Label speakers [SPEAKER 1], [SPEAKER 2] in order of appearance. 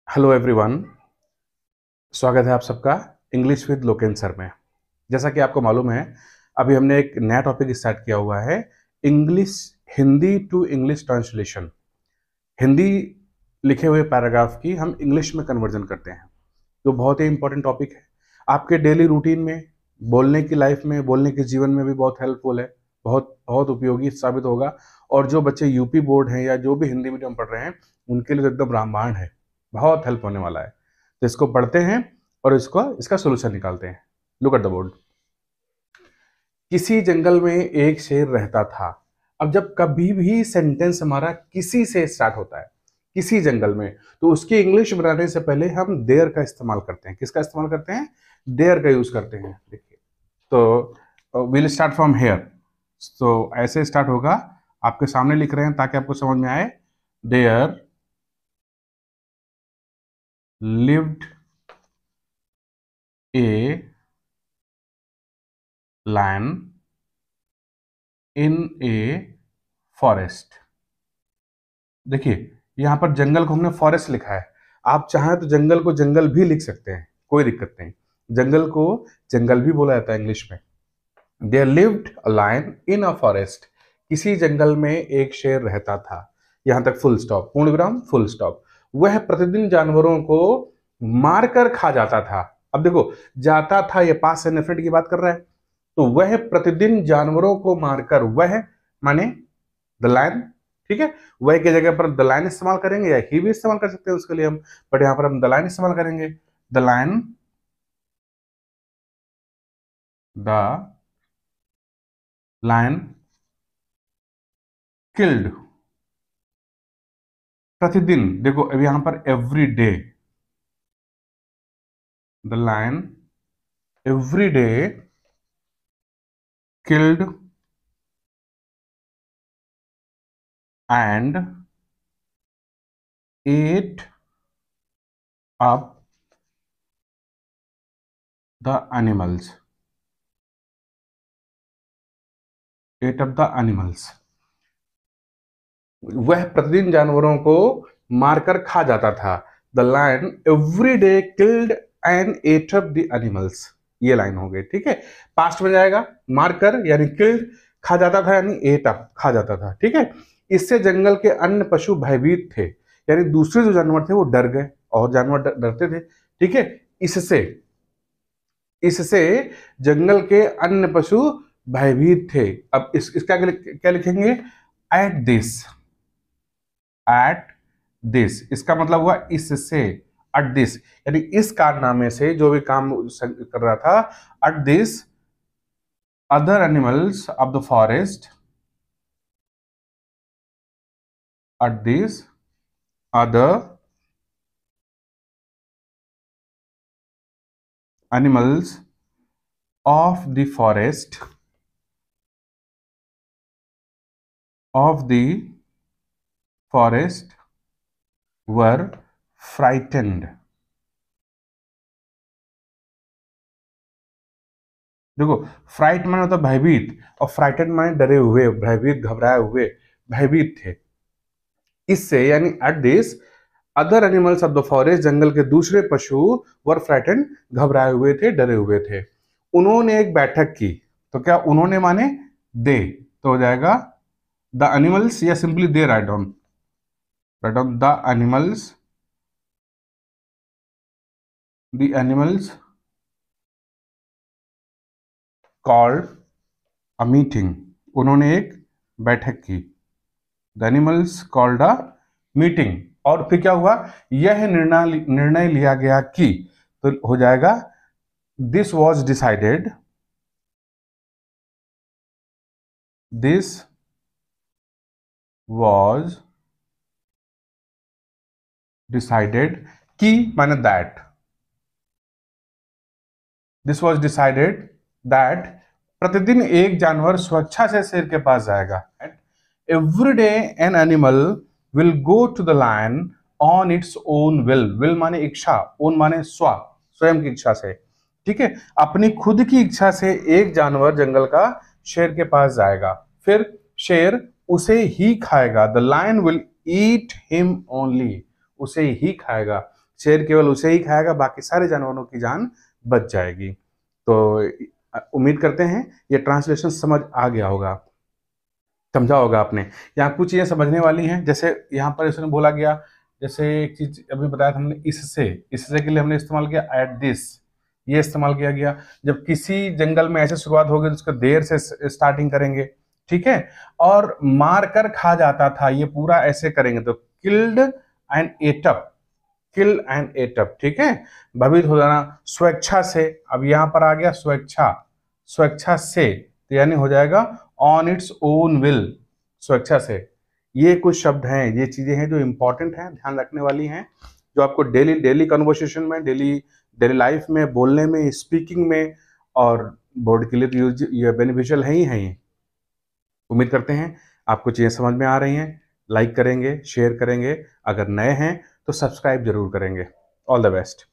[SPEAKER 1] Hello everyone. स्वागत है आप सबका इंग्लिश विद लोकेन सर में। जैसा कि आपको मालूम है, अभी हमने एक नया टॉपिक स्टार्ट किया हुआ है, English Hindi to English translation. Hindi लिखे हुए पैराग्राफ की हम इंग्लिश में कन्वर्जन करते हैं, जो बहुत ही इंपॉर्टेंट टॉपिक है। आपके डेली रूटीन में, बोलने की लाइफ में, बोलने के जीवन में भी बहुत हेल्पफुल है, बहुत बहुत उपयोगी साबित होगा। और जो बच्चे यूपी बोर्ड हैं या जो भी हिंदी मीडियम पढ़ रहे हैं, उनके लिए तो एकदम रामबाण है, बहुत हेल्प होने वाला है। तो इसको पढ़ते हैं और इसका सोल्यूशन निकालते हैं। Look at the board. किसी जंगल में एक शेर रहता था। अब जब कभी भी सेंटेंस हमारा किसी से स्टार्ट होता है, किसी जंगल में, तो उसकी इंग्लिश बनाने से पहले हम देयर का इस्तेमाल करते हैं। किसका इस्तेमाल करते हैं? देयर का यूज करते हैं। देखिए, तो विल स्टार्ट फ्रॉम हेयर। तो ऐसे स्टार्ट होगा, आपके सामने लिख रहे हैं ताकि आपको समझ में आए। There lived a lion in a forest. देखिए, यहां पर जंगल को हमने फॉरेस्ट लिखा है। आप चाहें तो जंगल को जंगल भी लिख सकते हैं, कोई दिक्कत नहीं। जंगल को जंगल भी बोला जाता है इंग्लिश में। There lived a lion in a forest. किसी जंगल में एक शेर रहता था। यहां तक फुल स्टॉप, पूर्ण विराम, फुल स्टॉप। वह प्रतिदिन जानवरों को मारकर खा जाता था। अब देखो, जाता था, ये पास्ट इंडेफिनिट की बात कर रहा है। तो वह प्रतिदिन जानवरों को मारकर, वह माने द लायन, ठीक है। वह की जगह पर द लायन इस्तेमाल करेंगे, या ही भी इस्तेमाल कर सकते हैं उसके लिए हम, बट यहां पर हम द लायन इस्तेमाल करेंगे। The lion, the lion killed. प्रतिदिन, देखो अब यहां पर every day, the lion every day killed and ate up the animals, ate up the animals। वह प्रतिदिन जानवरों को मारकर खा जाता था। The lion every day killed and eight up the animals. ये लाइन हो गई, ठीक है। पास्ट में जाएगा, मारकर यानी किल्ड, खा जाता था यानी एट अप, खा जाता था, ठीक है। इससे जंगल के अन्य पशु भयभीत थे, यानी दूसरे जो जानवर थे वो डर गए, और जानवर डरते थे, ठीक है। इससे इससे जंगल के अन्य पशु भयभीत थे। अब इसका क्या लिखेंगे? एट दिस, एट दिस, इसका मतलब हुआ इससे। एट दिस यानी इस कारनामे से, जो भी काम कर रहा था। Eight this other animals of the forest, eight this other animals of the forest, of the forest were frightened. देखो, फ्राइट माने होता है भयभीत, और फ्राइटेंड माने डरे हुए, भयभीत, घबराए हुए, भयभीत थे। इससे यानी at this other animals of the forest, जंगल के दूसरे पशु वर फ्राइटेंड, घबराए हुए थे, डरे हुए थे। उन्होंने एक बैठक की। तो क्या उन्होंने माने दे, तो हो जाएगा द एनिमल्स, या simply they write down, the animals, the animals called a meeting. उन्होंने एक बैठक की। The animals called a meeting. और फिर क्या हुआ? यह निर्णय लिया गया कि, तो हो जाएगा this was decided, this was decided, कि माने that, this was decided that प्रतिदिन एक जानवर स्वेच्छा से शेर के पास जाएगा। Every day an animal will go to the lion on its own will. Will माने इच्छा, ओन माने स्व, स्वयं की इच्छा से, ठीक है। अपनी खुद की इच्छा से एक जानवर जंगल का शेर के पास जाएगा, फिर शेर उसे ही खाएगा। The lion will eat him only, उसे ही खाएगा। शेर केवल उसे ही खाएगा, बाकी सारे जानवरों की जान बच जाएगी। तो उम्मीद करते हैं ये ट्रांसलेशन समझ आ गया होगा, समझा होगा आपने। यहाँ कुछ चीज़ें समझने वाली हैं, जैसे यहाँ पर इसने बोला गया, जैसे एक चीज अभी बताया था हमने, इससे के लिए हमने इस्तेमाल किया एट दिस, ये इस्तेमाल किया गया। जब किसी जंगल में ऐसे शुरुआत होगी तो उसका देर से स्टार्टिंग करेंगे, ठीक है। और मार कर खा जाता था, ये पूरा ऐसे करेंगे तो killed and eight up, kill and eight up, ठीक है। भयभीत हो जाना, स्वेच्छा से, अब यहां पर आ गया स्वेच्छा, स्वेच्छा से, तो यानी हो जाएगा ऑन इट्स ओन विल, स्वेच्छा से। ये कुछ शब्द हैं, ये चीजें हैं जो इंपॉर्टेंट हैं, ध्यान रखने वाली हैं, जो आपको डेली डेली कन्वर्सेशन में, डेली डेली लाइफ में, बोलने में, स्पीकिंग में, और बोर्ड के लिए तो यूज ये बेनिफिशियल है ही है ये। उम्मीद करते हैं आपको चीजें समझ में आ रही हैं। लाइक करेंगे, शेयर करेंगे, अगर नए हैं तो सब्सक्राइब जरूर करेंगे। All the best.